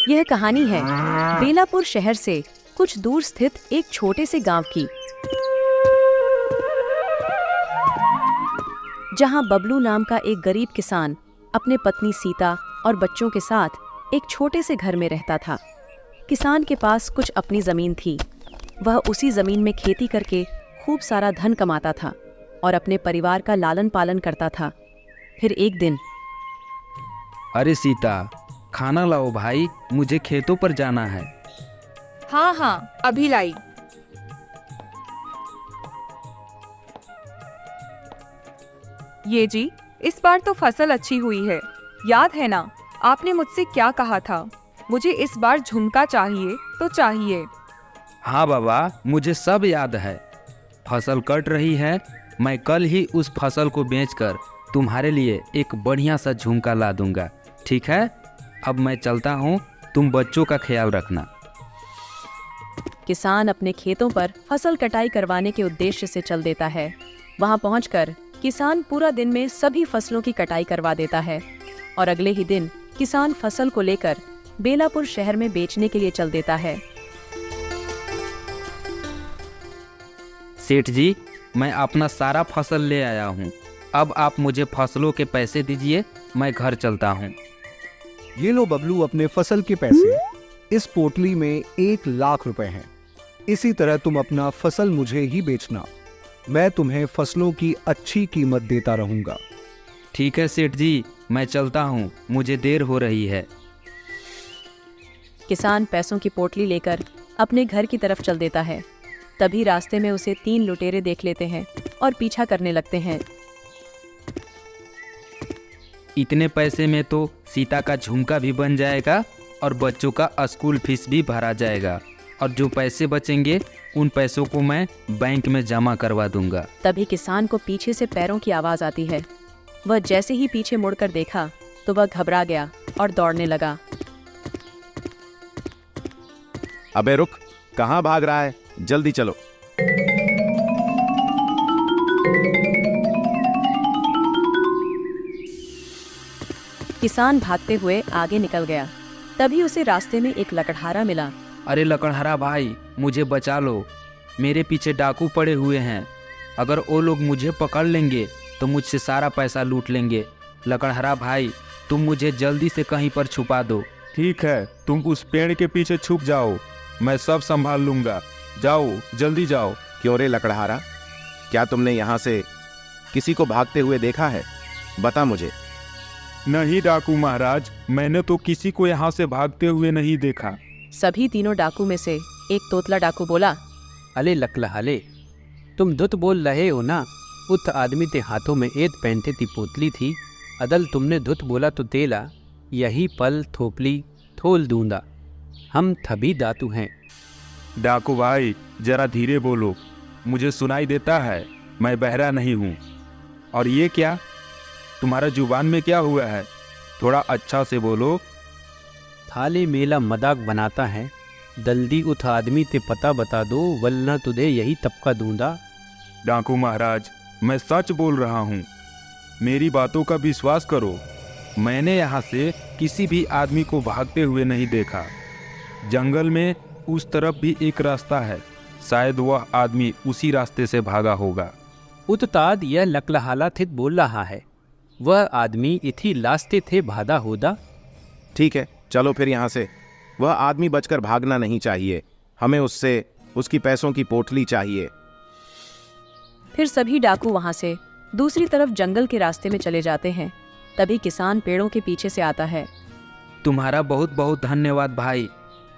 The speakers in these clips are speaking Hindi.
यह कहानी है बेलापुर शहर से कुछ दूर स्थित एक छोटे से गांव की, जहां बबलू नाम का एक गरीब किसान अपने पत्नी सीता और बच्चों के साथ एक छोटे से घर में रहता था। किसान के पास कुछ अपनी जमीन थी। वह उसी जमीन में खेती करके खूब सारा धन कमाता था और अपने परिवार का लालन पालन करता था। फिर एक दिन, अरे सीता, खाना लाओ भाई, मुझे खेतों पर जाना है। हाँ, अभी लाई। ये जी, इस बार तो फसल अच्छी हुई है। याद है ना, आपने मुझसे क्या कहा था? मुझे इस बार झुमका चाहिए तो चाहिए। हाँ बाबा, मुझे सब याद है। फसल कट रही है, मैं कल ही उस फसल को बेचकर तुम्हारे लिए एक बढ़िया सा झुमका ला दूंगा। ठीक है, अब मैं चलता हूँ, तुम बच्चों का ख्याल रखना। किसान अपने खेतों पर फसल कटाई करवाने के उद्देश्य से चल देता है। वहां पहुंचकर किसान पूरा दिन में सभी फसलों की कटाई करवा देता है और अगले ही दिन किसान फसल को लेकर बेलापुर शहर में बेचने के लिए चल देता है। सेठ जी, मैं अपना सारा फसल ले आया हूँ। अब आप मुझे फसलों के पैसे दीजिए, मैं घर चलता हूँ। ये लो बबलू अपने फसल के पैसे। इस पोटली में 1,00,000 रुपए हैं। इसी तरह तुम अपना फसल मुझे ही बेचना। मैं तुम्हें फसलों की अच्छी कीमत देता रहूंगा। ठीक है सेठ जी, मैं चलता हूँ, मुझे देर हो रही है। किसान पैसों की पोटली लेकर अपने घर की तरफ चल देता है। तभी रास्ते में उसे 3 लुटेरे देख लेते हैं और पीछा करने लगते हैं। इतने पैसे में तो सीता का झुमका भी बन जाएगा और बच्चों का स्कूल फीस भी भरा जाएगा, और जो पैसे बचेंगे उन पैसों को मैं बैंक में जमा करवा दूंगा। तभी किसान को पीछे से पैरों की आवाज आती है। वह जैसे ही पीछे मुड़कर देखा तो वह घबरा गया और दौड़ने लगा। अबे रुक, कहाँ भाग रहा है? जल्दी चलो। किसान भागते हुए आगे निकल गया। तभी उसे रास्ते में एक लकड़हारा मिला। अरे लकड़हारा भाई, मुझे बचा लो, मेरे पीछे डाकू पड़े हुए हैं। अगर वो लोग मुझे पकड़ लेंगे तो मुझसे सारा पैसा लूट लेंगे। लकड़हारा भाई, तुम मुझे जल्दी से कहीं पर छुपा दो। ठीक है, तुम उस पेड़ के पीछे छुप जाओ, मैं सब संभाल लूंगा। जाओ, जल्दी जाओ। क्यों रे लकड़हारा, क्या तुमने यहाँ से किसी को भागते हुए देखा है? बता मुझे। नहीं डाकू महाराज, मैंने तो किसी को यहाँ से भागते हुए नहीं देखा। सभी तीनों डाकू में से एक तोतला डाकू बोला, अले लकलहाले, तुम धुत बोल रहे हो ना? उत आदमी ते हाथों में एत पहनते ती पोतली थी। अदल तुमने धुत बोला तो तेला, यही पल थोपली थोल दूंदा। हम थभी दातू हैं। डाकू भाई, जरा धीरे बोलो, मुझे सुनाई देता है, मैं बहरा नहीं हूँ। और ये क्या, तुम्हारा जुबान में क्या हुआ है? थोड़ा अच्छा से बोलो। थाले मेला मजाक बनाता है। जल्दी उत आदमी ते पता बता दो, वरना तुझे यही तबका दूंगा। डाकू महाराज, मैं सच बोल रहा हूँ, मेरी बातों का विश्वास करो। मैंने यहाँ से किसी भी आदमी को भागते हुए नहीं देखा। जंगल में उस तरफ भी एक रास्ता है, शायद वह आदमी उसी रास्ते से भागा होगा। उतताद यह लकलहाला थित बोल रहा है। वह आदमी इथी लास्ते थे भादा होदा। ठीक है, चलो फिर यहाँ से। वह आदमी बचकर भागना नहीं चाहिए, हमें उससे उसकी पैसों की पोटली चाहिए। फिर सभी डाकू वहां से दूसरी तरफ जंगल के रास्ते में चले जाते हैं। तभी किसान पेड़ों के पीछे से आता है। तुम्हारा बहुत बहुत धन्यवाद भाई,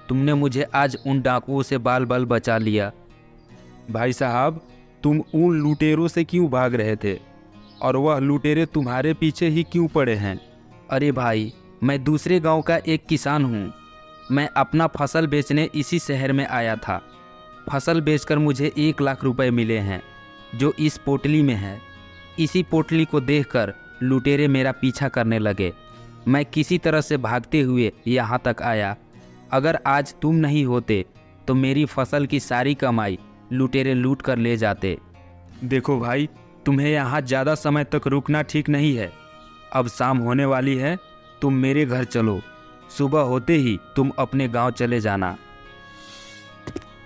तुमने मुझे आज उन डाकुओं से बाल बाल बचा लिया। भाई साहब, तुम उन लुटेरों से क्यों भाग रहे थे, और वह लुटेरे तुम्हारे पीछे ही क्यों पड़े हैं? अरे भाई, मैं दूसरे गांव का एक किसान हूँ। मैं अपना फसल बेचने इसी शहर में आया था। फसल बेचकर मुझे 1,00,000 रुपए मिले हैं, जो इस पोटली में है। इसी पोटली को देखकर लुटेरे मेरा पीछा करने लगे। मैं किसी तरह से भागते हुए यहाँ तक आया। अगर आज तुम नहीं होते तो मेरी फसल की सारी कमाई लुटेरे लूट कर ले जाते। देखो भाई, तुम्हें यहाँ ज़्यादा समय तक रुकना ठीक नहीं है। अब शाम होने वाली है, तुम मेरे घर चलो, सुबह होते ही तुम अपने गांव चले जाना।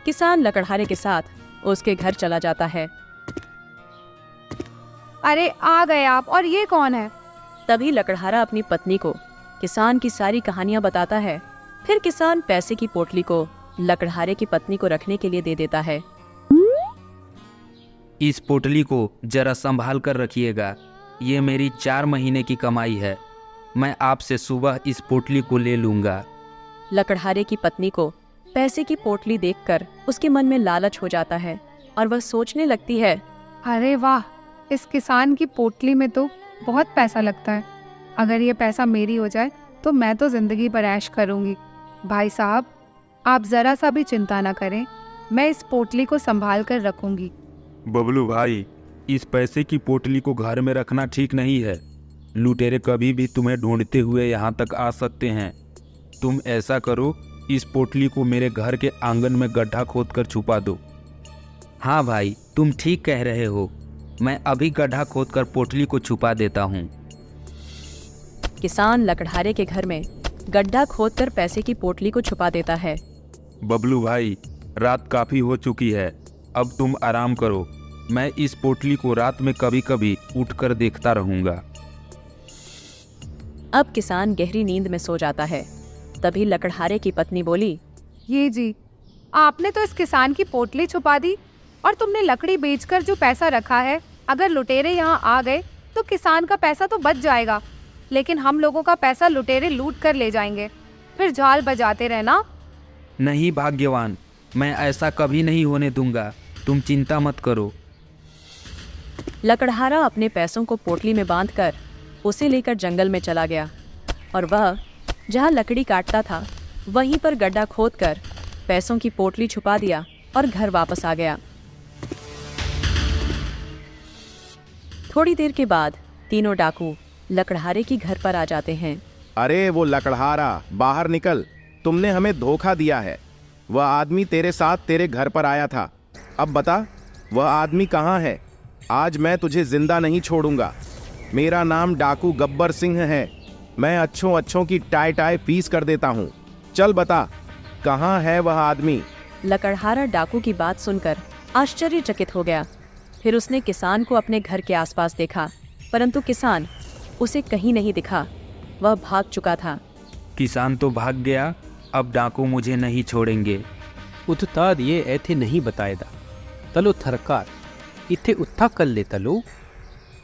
किसान लकड़हारे के साथ उसके घर चला जाता है। अरे आ गए आप, और ये कौन है? तभी लकड़हारा अपनी पत्नी को किसान की सारी कहानियां बताता है। फिर किसान पैसे की पोटली को लकड़हारे की पत्नी को रखने के लिए दे देता है। इस पोटली को जरा संभाल कर रखिएगा, ये मेरी 4 महीने की कमाई है। मैं आपसे सुबह इस पोटली को ले लूँगा। लकड़हारे की पत्नी को पैसे की पोटली देखकर उसके मन में लालच हो जाता है और वह सोचने लगती है, अरे वाह, इस किसान की पोटली में तो बहुत पैसा लगता है। अगर ये पैसा मेरी हो जाए तो मैं तो जिंदगी पर ऐश करूंगी। भाई साहब, आप जरा सा भी चिंता ना करें, मैं इस पोटली को संभाल कर रखूंगी। बबलू भाई, इस पैसे की पोटली को घर में रखना ठीक नहीं है। लुटेरे कभी भी तुम्हें ढूंढते हुए यहाँ तक आ सकते हैं। तुम ऐसा करो, इस पोटली को मेरे घर के आंगन में गड्ढा खोदकर छुपा दो। हाँ भाई, तुम ठीक कह रहे हो। मैं अभी गड्ढा खोदकर पोटली को छुपा देता हूँ। किसान लकड़हारे के घर में गड्ढा खोदकर पैसे की पोटली को छुपा देता है। बबलू भाई, रात काफ़ी हो चुकी है, अब तुम आराम करो। मैं इस पोटली को रात में कभी कभी उठकर देखता रहूँगा। अब किसान गहरी नींद में सो जाता है। तभी लकड़हारे की पत्नी बोली, ये जी, आपने तो इस किसान की पोटली छुपा दी, और तुमने लकड़ी बेचकर जो पैसा रखा है, अगर लुटेरे यहाँ आ गए तो किसान का पैसा तो बच जाएगा, लेकिन हम लोगों का पैसा लुटेरे लूट कर ले जाएंगे। फिर झाल बजाते रहना। नहीं भाग्यवान, मैं ऐसा कभी नहीं होने दूंगा, तुम चिंता मत करो। लकड़हारा अपने पैसों को पोटली में बांधकर उसे लेकर जंगल में चला गया और वह जहाँ लकड़ी काटता था वहीं पर गड्ढा खोदकर पैसों की पोटली छुपा दिया और घर वापस आ गया। थोड़ी देर के बाद तीनों डाकू लकड़हारे की घर पर आ जाते हैं। अरे वो लकड़हारा, बाहर निकल, तुमने हमें धोखा दिया है। वह आदमी तेरे साथ तेरे घर पर आया था। अब बता, वह आदमी कहाँ है? आज मैं तुझे जिंदा नहीं छोड़ूंगा। मेरा नाम डाकू गब्बर सिंह है। मैं अच्छों की टाई टाई फीस कर देता हूँ। चल बता, कहाँ है वह आदमी? लकड़हारा डाकू की बात सुनकर आश्चर्यचकित हो गया। फिर उसने किसान को अपने घर के आसपास देखा, परंतु किसान उसे कहीं नहीं दिखा। वह भाग चुका था। किसान तो भाग गया, अब डाकू मुझे नहीं छोड़ेंगे। उस्ताद ये ऐथे नहीं बताएदा। तलो थरकार, इथे उत्था कर ले तलो।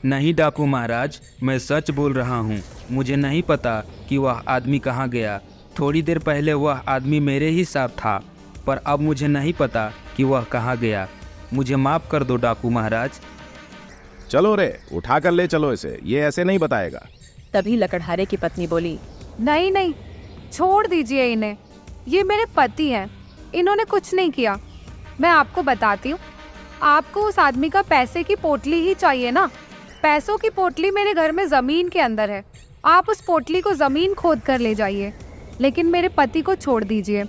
नहीं डाकू महाराज, मैं सच बोल रहा हूँ। मुझे नहीं पता कि वह आदमी कहाँ गया। थोड़ी देर पहले वह आदमी मेरे ही साथ था, पर अब मुझे नहीं पता कि वह कहाँ गया। मुझे माफ़ कर दो डाकू महाराज। चलो रे, उठा कर ले चलो इसे, ये ऐसे नहीं बताएगा। तभी लकड़हारे की पत्नी बोली, नहीं नहीं, छोड़ दीजिए इन्हें, ये मेरे पति हैं, इन्होंने कुछ नहीं किया। मैं आपको बताती हूँ, आपको उस आदमी का पैसे की पोटली ही चाहिए ना। पैसों की पोटली मेरे घर में ज़मीन के अंदर है। आप उस पोटली को ज़मीन खोद कर ले जाइए, लेकिन मेरे पति को छोड़ दीजिए।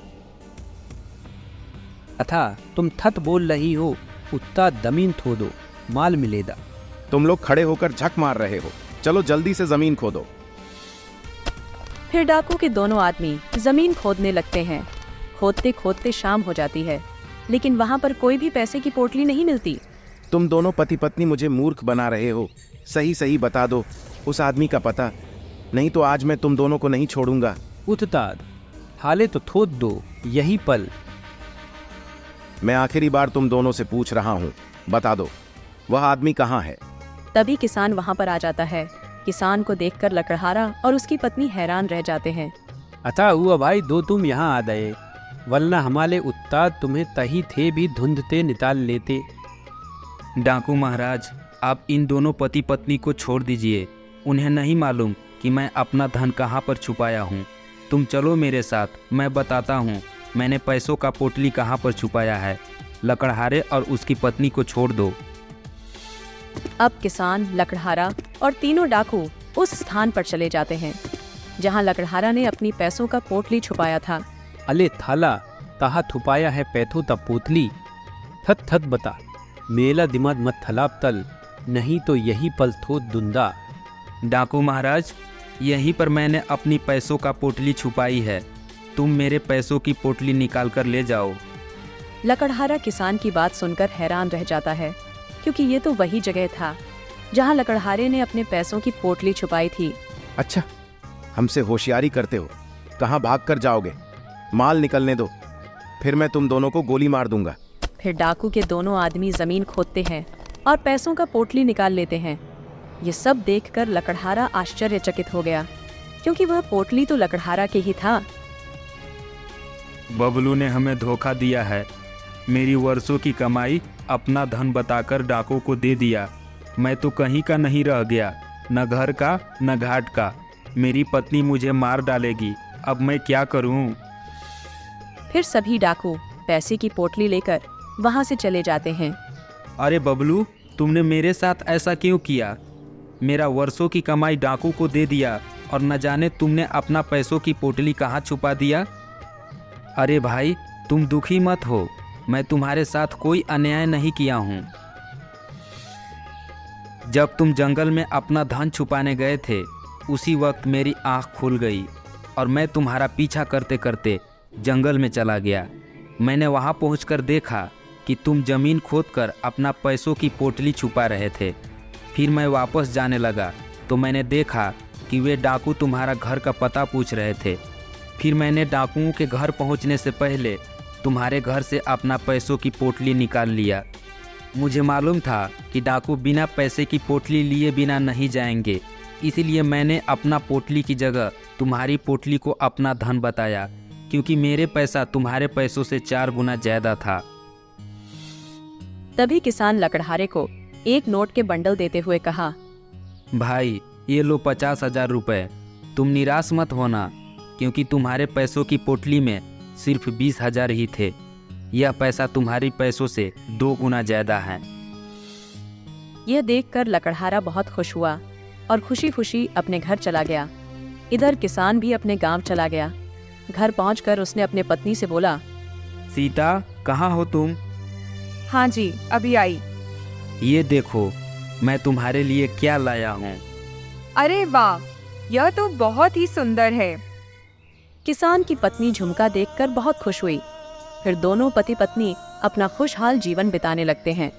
अथा तुम थत बोल रही हो, उत्ता जमीन खोदो, माल मिलेगा। तुम लोग खड़े होकर झक मार रहे हो, चलो जल्दी से जमीन खोदो। फिर डाकू के दोनों आदमी जमीन खोदने लगते हैं। खोदते खोदते शाम हो जाती है, लेकिन वहाँ पर कोई भी पैसे की पोटली नहीं मिलती। तुम दोनों पति पत्नी मुझे मूर्ख बना रहे हो। सही सही बता दो उस आदमी का पता, नहीं तो आज मैं तुम दोनों को नहीं छोड़ूंगा। उस्ताद हाले तो थोद दो, यही पल। मैं आखिरी बार तुम दोनों से पूछ रहा हूँ, बता दो वह आदमी कहाँ है? तभी किसान वहाँ पर आ जाता है। किसान को देखकर लकड़हारा और उसकी पत्नी हैरान रह जाते हैं। अथा हुआ भाई, दो तुम यहाँ आ गए, वरना हमारे उस्ताद तुम्हें तही थे भी धुंधते निकाल लेते। डाकू महाराज, आप इन दोनों पति पत्नी को छोड़ दीजिए। उन्हें नहीं मालूम कि मैं अपना धन कहाँ पर छुपाया हूँ। तुम चलो मेरे साथ, मैं बताता हूँ मैंने पैसों का पोटली कहाँ पर छुपाया है। लकड़हारे और उसकी पत्नी को छोड़ दो। अब किसान, लकड़हारा और तीनों डाकू उस स्थान पर चले जाते हैं जहाँ लकड़हारा ने अपनी पैसों का पोटली छुपाया था। अले थाला तहा थुपाया है पैथो ता पोतली। थत थत बता, मेला दिमाग मत थलाप तल, नहीं तो यही पल थो दुंदा। डाकू महाराज, यहीं पर मैंने अपनी पैसों का पोटली छुपाई है। तुम मेरे पैसों की पोटली निकाल कर ले जाओ। लकड़हारा किसान की बात सुनकर हैरान रह जाता है, क्योंकि ये तो वही जगह था जहाँ लकड़हारे ने अपने पैसों की पोटली छुपाई थी। अच्छा, हमसे होशियारी करते हो, कहाँ भाग कर जाओगे? माल निकलने दो, फिर मैं तुम दोनों को गोली मार दूंगा। फिर डाकू के दोनों आदमी जमीन खोदते हैं और पैसों का पोटली निकाल लेते हैं। ये सब देखकर लकड़हारा आश्चर्यचकित हो गया, क्योंकि वह पोटली तो लकड़हारा के ही था। बबलू ने हमें धोखा दिया है। मेरी वर्षों की कमाई अपना धन बताकर डाकू को दे दिया। मैं तो कहीं का नहीं रह गया, न घर का न घाट का। मेरी पत्नी मुझे मार डालेगी, अब मैं क्या करूं? फिर सभी डाकू पैसे की पोटली लेकर वहां से चले जाते हैं। अरे बबलू, तुमने मेरे साथ ऐसा क्यों किया? मेरा वर्षों की कमाई डाकू को दे दिया और न जाने तुमने अपना पैसों की पोटली कहाँ छुपा दिया। अरे भाई, तुम दुखी मत हो, मैं तुम्हारे साथ कोई अन्याय नहीं किया हूँ। जब तुम जंगल में अपना धन छुपाने गए थे, उसी वक्त मेरी आँख खुल गई और मैं तुम्हारा पीछा करते करते जंगल में चला गया। मैंने वहाँ पहुँचकर देखा कि तुम जमीन खोदकर अपना पैसों की पोटली छुपा रहे थे। फिर मैं वापस जाने लगा तो मैंने देखा कि वे डाकू तुम्हारा घर का पता पूछ रहे थे। फिर मैंने डाकुओं के घर पहुँचने से पहले तुम्हारे घर से अपना पैसों की पोटली निकाल लिया। मुझे मालूम था कि डाकू बिना पैसे की पोटली लिए बिना नहीं जाएंगे, इसलिए मैंने अपना पोटली की जगह तुम्हारी पोटली को अपना धन बताया, क्योंकि मेरे पैसा तुम्हारे पैसों से 4 गुना ज़्यादा था। तभी किसान लकड़हारे को एक नोट के बंडल देते हुए कहा, भाई, ये लो 50,000 रुपये। तुम निराश मत होना, क्योंकि तुम्हारे पैसों की पोटली में सिर्फ 20,000 ही थे। यह पैसा तुम्हारी पैसों से 2 गुना ज़्यादा है। यह देखकर लकड़हारा बहुत खुश हुआ और खुशी खुशी अपने घर चला गया। इधर किसान भी अपने गांव चला गया। घर पहुंचकर उसने अपने पत्नी से बोला, सीता, कहाँ हो तुम? हाँ जी, अभी आई। ये देखो, मैं तुम्हारे लिए क्या लाया हूँ। अरे वाह, यह तो बहुत ही सुंदर है। किसान की पत्नी झुमका देखकर बहुत खुश हुई। फिर दोनों पति पत्नी अपना खुशहाल जीवन बिताने लगते हैं।